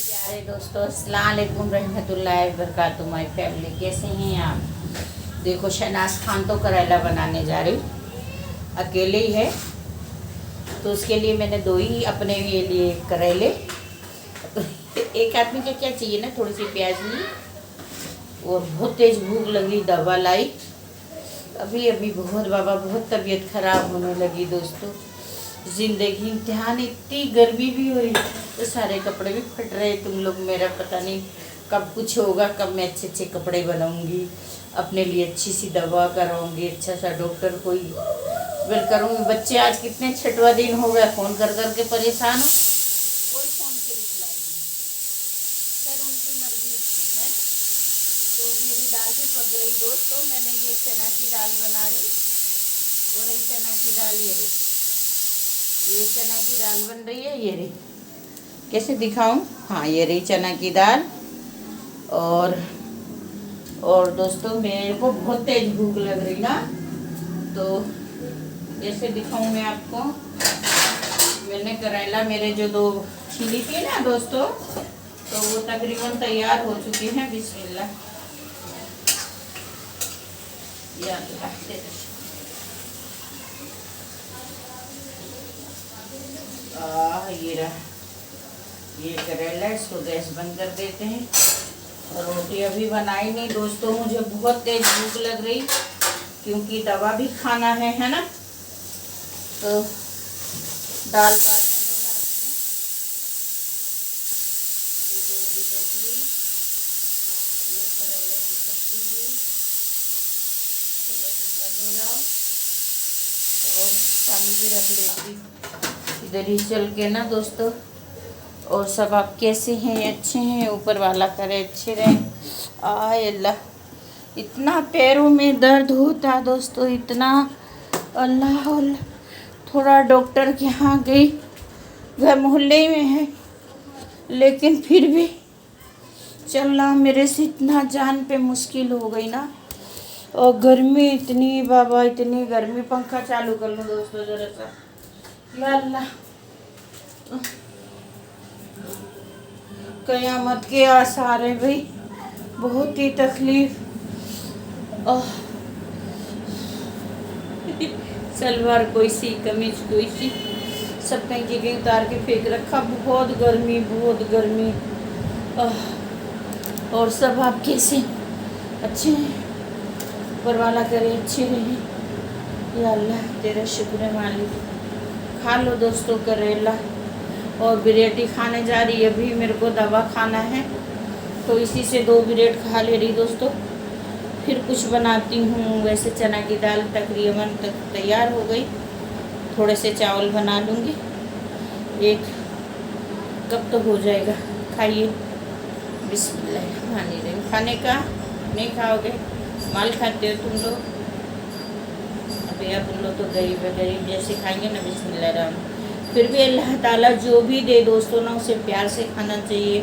प्यारे दोस्तों, अस्सलाम वालेकुम रहमतुल्लाहि व बरकातुहू। माय फैमिली, कैसे हैं आप? देखो, शहनाज खान तो करेला बनाने जा रही, अकेले ही है, तो उसके लिए मैंने दो ही अपने लिए करेले। एक आदमी को क्या चाहिए ना, थोड़ी सी प्याज ली और बहुत तेज भूख लगी, दवा लाई। अभी बहुत तबीयत ख़राब होने लगी दोस्तों। ज़िंदगी इम्तिहान, इतनी गर्मी भी हो रही, तो सारे कपड़े भी फट रहे। तुम लोग मेरा पता नहीं कब कुछ होगा, कब मैं अच्छे अच्छे कपड़े बनाऊंगी, अपने लिए अच्छी सी दवा कराऊंगी, अच्छा सा डॉक्टर कोई वेल करूँगी। बच्चे आज कितने छठवा दिन हो गया फ़ोन कर कर के परेशान हो, कोई फ़ोन की रिप्लाई नहीं। खैर, उनकी मर्जी है। तो मेरी दाल भी पक रही दोस्तों। मैंने ये चना की दाल बना रही, और ये चना की दाल ये चना की दाल बन रही है। ये रही, कैसे दिखाऊं? हाँ, ये रही चना की दाल। और दोस्तों, मेरे को बहुत तेज भूख लग रही ना, तो कैसे दिखाऊं मैं आपको। मैंने करेला मेरे जो दो छीली थी ना दोस्तों, तो वो तकरीबन तैयार हो चुकी हैं। बिस्मिल्लाह। या अल्लाह, ये रहा, ये करेला। इसको गैस बंद कर देते हैं। और रोटी अभी बनाई नहीं दोस्तों, मुझे बहुत तेज भूख लग रही, क्योंकि दवा भी खाना है ना। तो दाल बाद में बनाती हूँ। ये दो गिलोट ली, ये करेले की सब्जी ली। चलो तुम बन हो जाओ, और पानी भी रख लेती इधर ही चल के ना दोस्तों। और सब आप कैसे हैं? अच्छे हैं? ऊपर वाला करे अच्छे रहें। आय अल्लाह, इतना पैरों में दर्द होता दोस्तों, इतना। अल्लाह अल्लाह। थोड़ा डॉक्टर के यहाँ गई, वह मोहल्ले में है, लेकिन फिर भी चलना मेरे से इतना जान पे मुश्किल हो गई ना। और गर्मी इतनी, बाबा इतनी गर्मी। पंखा चालू कर लो दोस्तों ज़रा सा। या अल्लाह, क़यामत के आसार है भाई, बहुत ही तकलीफ। सलवार कोई सी, कमीज कोई सी, सब कहीं की कहीं उतार के फेंक रखा। बहुत गर्मी, बहुत गर्मी। और सब आप कैसे? अच्छे हैं? ऊपर वाला करे अच्छे रहे। या अल्लाह, तेरा शुक्र है मालिक। खा लो दोस्तों करेला। और बिरेटी खाने जा रही है, अभी मेरे को दवा खाना है, तो इसी से 2 ब्रेड खा ले रही दोस्तों। फिर कुछ बनाती हूँ। वैसे चना की दाल तकरीबन तैयार हो गई, थोड़े से चावल बना लूँगी, 1 कप तो हो जाएगा। खाइए, बिस्मिल्लाह। खाने का नहीं खाओगे? माल खाते हो तुम लोग? अभी आप लोग तो गरीब जैसे खाएंगे ना, बिस्मिल्लाह। फिर भी अल्लाह ताला जो भी दे दोस्तों ना, उसे प्यार से खाना चाहिए।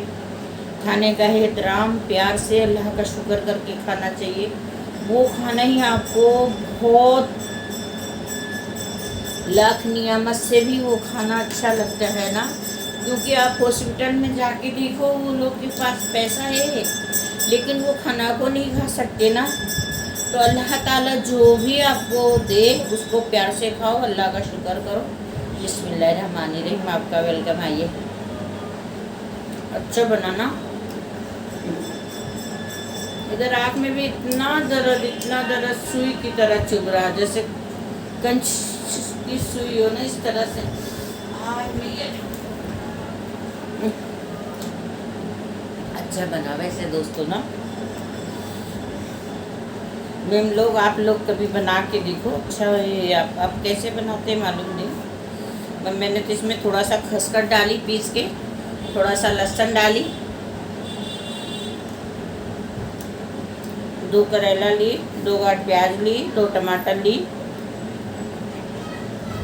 खाने का एहतराम प्यार से, अल्लाह का शुक्र करके खाना चाहिए। वो खाना ही आपको बहुत लाख नियामत से भी वो खाना अच्छा लगता है ना। क्योंकि आप हॉस्पिटल में जाके देखो, वो लोग के पास पैसा है, लेकिन वो खाना को नहीं खा सकते ना। तो अल्लाह ताला जो भी आपको दे, उसको प्यार से खाओ, अल्लाह का शुक्र करो। बिस्मिल्लाहिर्रहमानिर्रहीम। आपका वेलकम। आइए, अच्छा बनाना। इधर आँख में भी इतना दर्द सुई की तरह चुभ रहा, जैसे कंच की सुई हो ना, इस तरह से। अच्छा बना वैसे दोस्तों ना। आप लोग कभी बना के देखो। अच्छा है। आप कैसे बनाते मालूम नहीं। मैंने तो इसमें थोड़ा सा खसखस डाली पीस के, थोड़ा सा लहसुन डाली, 2 करेला ली, 2 गांठ प्याज ली, 2 टमाटर ली,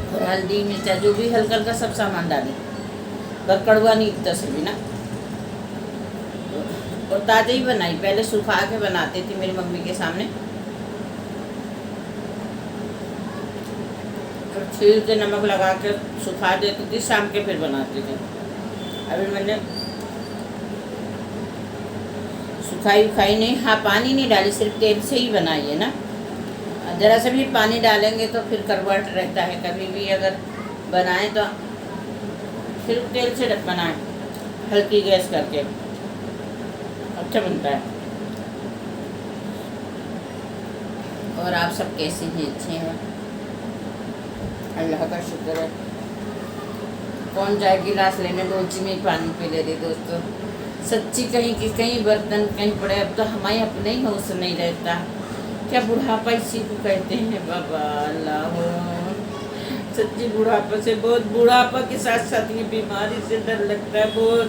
और हल्दी मिर्चा जो भी हल्का हल्का सब सामान डाली, पर कड़वा नहीं इतना से भी ना। और ताज़ा ही बनाई, पहले सुखा के बनाती थी मेरी मम्मी के सामने, छील के नमक लगा के सुखा देती थी, शाम के फिर बनाती थी। अभी मैंने सुखाई उखाई नहीं, हाँ पानी नहीं डाली, सिर्फ तेल से ही बनाई है ना। ज़रा से भी पानी डालेंगे तो फिर करवाट रहता है, कभी भी अगर बनाएं तो सिर्फ तेल से बनाएं, हल्की गैस करके, अच्छा बनता है। और आप सब कैसे हैं? अच्छे हैं, अल्लाह का शुक्र है। कौन जाए गिलास लेने, रोजी में पानी पी ले रही दोस्तों। सच्ची कहीं बर्तन कहीं पड़े, अब तो हमारे अपने ही होश नहीं रहता। क्या बुढ़ापा इसी को कहते हैं बाबा, अल्लाह। सच्ची बुढ़ापा से, बहुत बुढ़ापा के साथ साथ ये बीमारी से डर लगता है बहुत,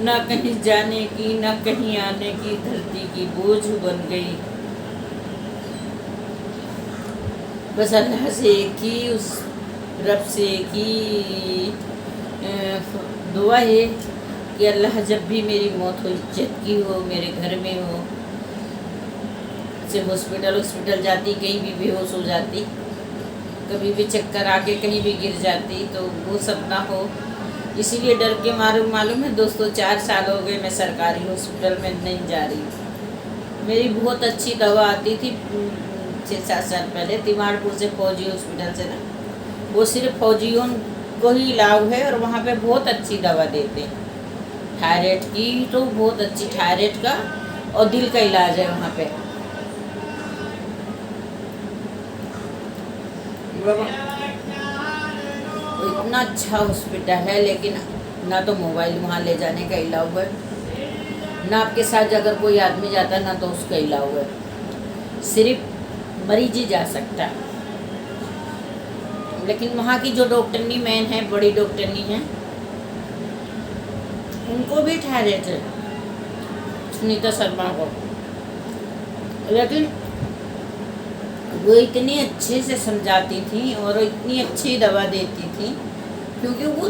ना कहीं जाने की ना कहीं आने की, धरती की बोझ बन गई। बस अल्लाह से की, उस रब से की दुआ है कि अल्लाह जब भी मेरी मौत हो, इज्जत की हो, मेरे घर में हो, से हॉस्पिटल जाती, कहीं भी बेहोश हो जाती, कभी भी चक्कर आके कहीं भी गिर जाती, तो वो सब ना हो। इसीलिए डर के मालूम है दोस्तों, 4 साल हो गए मैं सरकारी हॉस्पिटल में नहीं जा रही। मेरी बहुत अच्छी दवा आती थी 6-7 साल पहले तिमाड़पुर से, फौजी हॉस्पिटल से ना, वो सिर्फ फौजियों को ही इलाज है और वहाँ पे बहुत अच्छी दवा देते हैं। थायराइड की तो बहुत अच्छी, थायराइड का और दिल का इलाज है वहाँ पे। इतना अच्छा हॉस्पिटल है, लेकिन ना तो मोबाइल वहाँ ले जाने का इलाज है, ना आपके साथ अगर कोई आदमी जाता है ना तो उसका इलाज है, सिर्फ मरीज ही जा सकता है। लेकिन वहाँ की जो डॉक्टरनी मैन है, बड़ी डॉक्टरनी है, उनको भी थायराइड है, सुनीता शर्मा को, लेकिन वो इतनी अच्छे से समझाती थी और इतनी अच्छी दवा देती थी, क्योंकि वो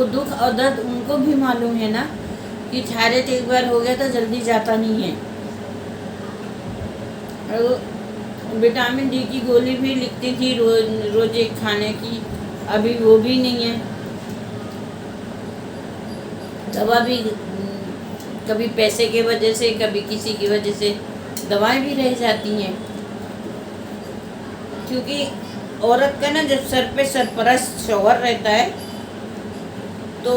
दुख और दर्द उनको भी मालूम है ना कि थायराइड एक बार हो गया तो जल्दी जाता नहीं है। और विटामिन डी की गोली भी लिखती थी रोज एक खाने की, अभी वो भी नहीं है। दवा भी कभी पैसे की वजह से, कभी किसी की वजह से दवाएं भी रह जाती हैं, क्योंकि औरत का ना जब सर पे सरपरस्त शौहर रहता है तो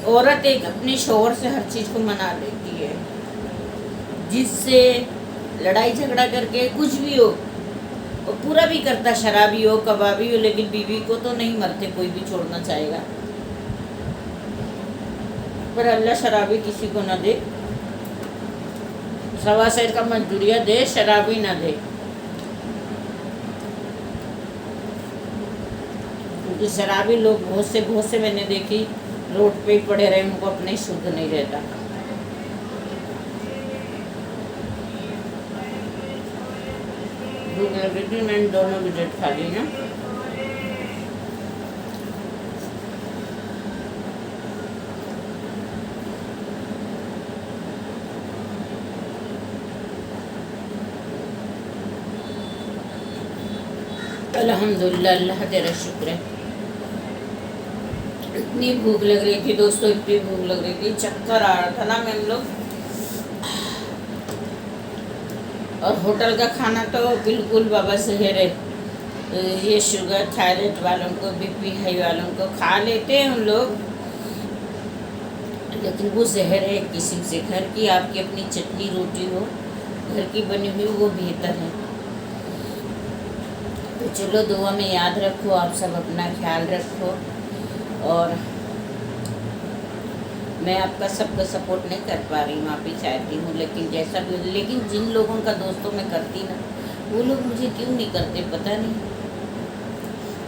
औरत एक अपने शौहर से हर चीज़ को मना लेती है, जिससे लड़ाई झगड़ा करके कुछ भी हो, वो पूरा भी करता, शराबी हो कबाबी हो, लेकिन बीवी को तो नहीं मरते कोई भी छोड़ना चाहेगा। पर अल्लाह शराबी किसी को न दे, 1.25 सेर का मजदूरिया दे, शराबी ना दे, क्योंकि शराबी लोग बहुत से मैंने देखी रोड पे ही पड़े रहे, उनको अपने शुद्ध नहीं रहता। मैंने दोनों विजिट खा ली ना। अल्हम्दुलिल्लाह, अल्लाह तेरा शुक्र है। इतनी भूख लग रही थी दोस्तों, इतनी भूख लग रही थी, चक्कर आ रहा था ना मैं लोग। और होटल का खाना तो बिल्कुल बाबा जहर है, ये शुगर थायराइड वालों को, बीपी हाई वालों को खा लेते हैं उन लोग, लेकिन वो जहर है एक किस्म से। घर की आपकी अपनी चटनी रोटी हो, घर की बनी हुई, वो बेहतर है। तो चलो दुआ में याद रखो, आप सब अपना ख्याल रखो, और मैं आपका सबका सपोर्ट नहीं कर पा रही हूँ, आप ही चाहती हूँ, लेकिन जैसा भी, लेकिन जिन लोगों का दोस्तों में करती ना, वो लोग मुझे क्यों नहीं करते पता नहीं।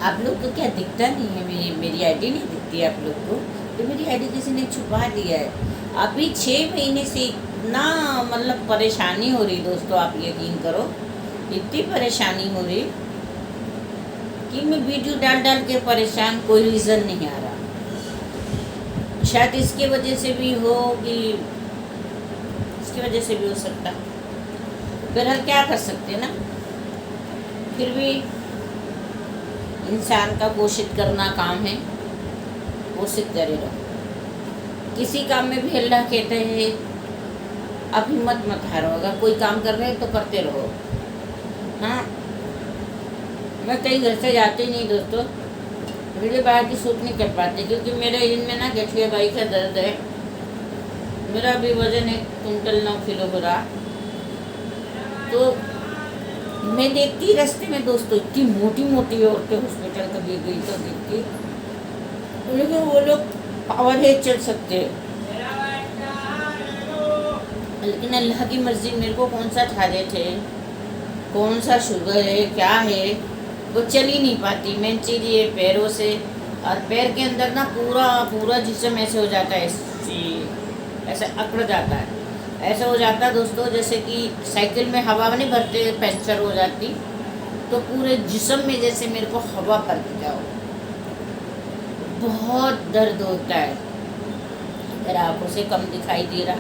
आप लोग को क्या दिखता नहीं है, मेरी आईडी नहीं दिखती आप लोग को, तो मेरी आईडी किसी ने छुपा दिया है। अभी 6 महीने से इतना मतलब परेशानी हो रही दोस्तों, आप यकीन करो, इतनी परेशानी हो रही कि मैं वीडियो डाल के परेशान, कोई रीज़न नहीं आ रहा। शायद इसके वजह से भी हो कि इसकी वजह से भी हो सकता, बहरहाल क्या कर सकते हैं ना। फिर भी इंसान का कोशिश करना काम है, कोशिश करे रहो। किसी काम में भी अल्लाह कहते हैं अब हिम्मत मत हारो, अगर कोई काम कर रहे हैं तो करते रहो। हाँ, मैं कहीं घर से जाती नहीं दोस्तों, वीडियो बाहर की शूट नहीं कर पाती क्योंकि मेरे इनमें ना गठिया बाई का दर्द है। मेरा अभी वज़न 1 कुंटल 9 किलो हो रहा। तो मैं देखती रास्ते में दोस्तों इतनी मोटी मोटी औरतें हॉस्पिटल कभी गई तो देखती, लेकिन वो लोग पावर है चल सकते हैं, लेकिन अल्लाह की मर्जी मेरे को कौन सा ठारे थे, कौन सा शुगर है क्या है, वो चल ही नहीं पाती। मेन चीज़ ये पैरों से, और पैर के अंदर ना पूरा पूरा जिस्म ऐसे हो जाता है, ऐसे अकड़ जाता है, ऐसा हो जाता है दोस्तों जैसे कि साइकिल में हवा नहीं भरते पंचर हो जाती, तो पूरे जिस्म में जैसे मेरे को हवा भर जाओ, बहुत दर्द होता है। इधर आँखों से कम दिखाई दे रहा,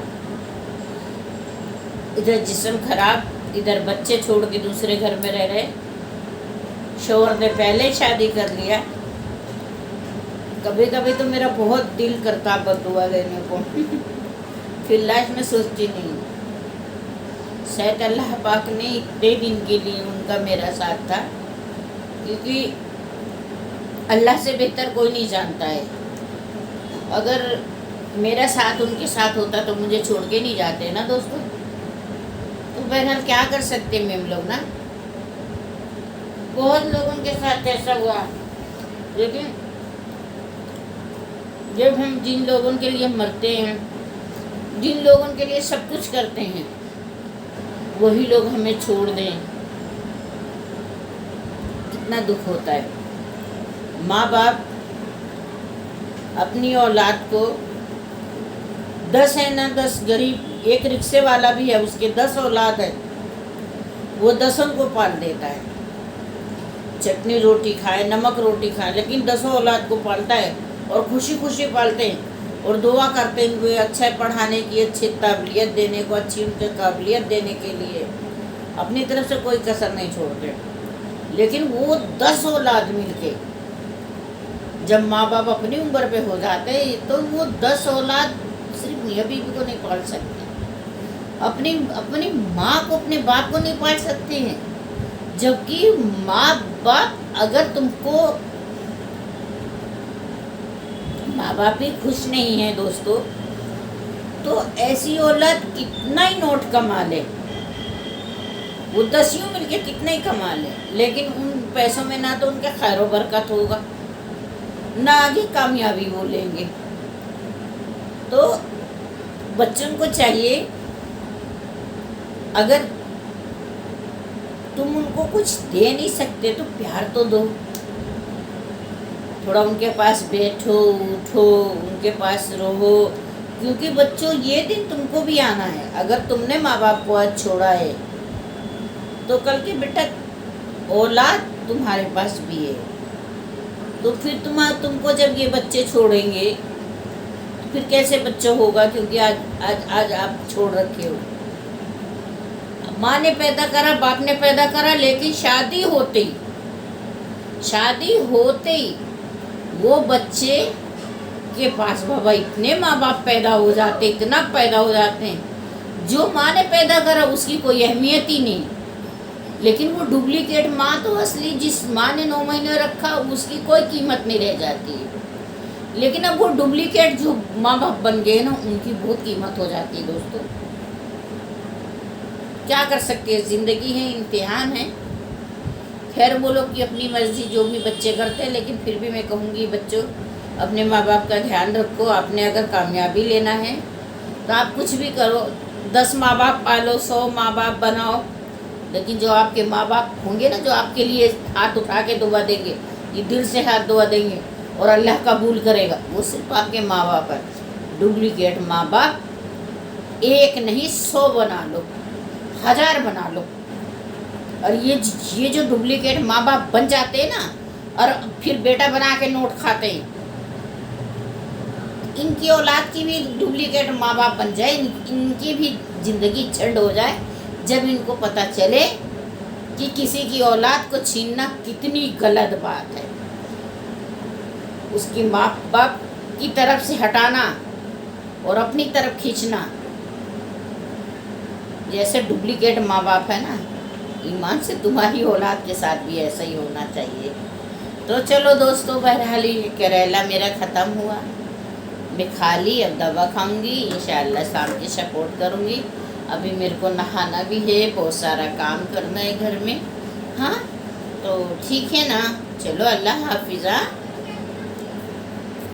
इधर जिस्म खराब, इधर बच्चे छोड़ के दूसरे घर में रह रहे, शोहर ने पहले शादी कर लिया। कभी कभी तो मेरा बहुत दिल करता बदुआ लेने को फिर लास्ट में सोचती नहीं, शायद अल्लाह पाक ने इतने दिन के लिए उनका मेरा साथ था, क्योंकि अल्लाह से बेहतर कोई नहीं जानता है। अगर मेरा साथ उनके साथ होता तो मुझे छोड़ के नहीं जाते ना दोस्तों। तो बहरहाल क्या कर सकते हैं हम लोग ना, बहुत लोगों के साथ ऐसा हुआ, लेकिन जब हम जिन लोगों के लिए मरते हैं, जिन लोगों के लिए सब कुछ करते हैं, वही लोग हमें छोड़ दें, कितना दुख होता है। माँ बाप अपनी औलाद को 10 है ना 10, गरीब एक रिक्शे वाला भी है, उसके 10 औलाद है, वो 10 को पाल देता है, चटनी रोटी खाए नमक रोटी खाए, लेकिन 10 औलाद को पालता है और खुशी खुशी पालते हैं और दुआ करते हैं वे अच्छा पढ़ाने की, अच्छी काबिलियत देने को, अच्छी उनके काबिलियत देने के लिए अपनी तरफ से कोई कसर नहीं छोड़ते। लेकिन वो 10 औलाद मिलके जब माँ बाप अपनी उम्र पे हो जाते हैं तो वो 10 औलाद सिर्फ मियाँ बीवी को नहीं पाल सकते, अपनी माँ को, अपने बाप को नहीं पाल सकते हैं। जबकि माँ बाप, अगर तुमको माँ बाप ही खुश नहीं है दोस्तों, तो ऐसी औलाद कितना ही नोट कमा ले, वो 10 मिलके कितना ही कमा ले, लेकिन उन पैसों में ना तो उनके खैर बरकत होगा, ना आगे कामयाबी वो लेंगे। तो बच्चों को चाहिए, अगर तुम उनको कुछ दे नहीं सकते तो प्यार तो दो, थोड़ा उनके पास बैठो उठो, उनके पास रहो, क्योंकि बच्चों ये दिन तुमको भी आना है। अगर तुमने माँ बाप को आज छोड़ा है तो कल के बेटा औलाद तुम्हारे पास भी है, तो फिर तुमको जब ये बच्चे छोड़ेंगे तो फिर कैसे बच्चा होगा, क्योंकि आज आप छोड़ रखे हो। माँ ने पैदा करा, बाप ने पैदा करा, लेकिन शादी होते ही वो बच्चे के पास बाबा इतने माँ बाप पैदा हो जाते, इतना पैदा हो जाते हैं, जो माँ ने पैदा करा उसकी कोई अहमियत ही नहीं, लेकिन वो डुप्लीकेट माँ तो असली जिस माँ ने 9 महीने रखा उसकी कोई कीमत नहीं रह जाती है। लेकिन अब वो डुप्लीकेट जो माँ बाप बन गए ना, उनकी बहुत कीमत हो जाती है दोस्तों। क्या कर सकते हैं, ज़िंदगी है, इम्तिहान है। खैर वो लोग की अपनी मर्जी, जो भी बच्चे करते हैं, लेकिन फिर भी मैं कहूँगी बच्चों अपने माँ बाप का ध्यान रखो। आपने अगर कामयाबी लेना है तो आप कुछ भी करो, 10 माँ बाप पालो, 100 माँ बाप बनाओ, लेकिन जो आपके माँ बाप होंगे ना, जो आपके लिए हाथ उठा के दुआ देंगे, ये दिल से हाथ दुआ देंगे और अल्लाह कबूल करेगा, वो सिर्फ आपके माँ बाप है। डुप्लीकेट माँ बाप एक नहीं 100 बना लो, 1000 बना लो। और ये जो डुप्लीकेट माँ बाप बन जाते हैं ना, और फिर बेटा बना के नोट खाते हैं, इनकी औलाद की भी डुप्लीकेट माँ बाप बन जाए, इनकी भी ज़िंदगी झंड हो जाए, जब इनको पता चले कि किसी की औलाद को छीनना कितनी गलत बात है, उसकी माँ बाप की तरफ से हटाना اور اپنی طرف کھینچنا. جیسے ڈپلیکیٹ ماں باپ ہے نا، ایمان سے تمہاری اولاد کے ساتھ بھی ایسا ہی ہونا چاہیے. تو چلو دوستو، بہرحال یہ کریلا میرا ختم ہوا، میں کھا لی. اب دوا کھاؤں گی انشاءاللہ، شام کی سپورٹ کروں گی. ابھی میرے کو نہانا بھی ہے، بہت سارا کام کرنا ہے گھر میں. ہاں تو ٹھیک ہے نا، چلو اللہ حافظ.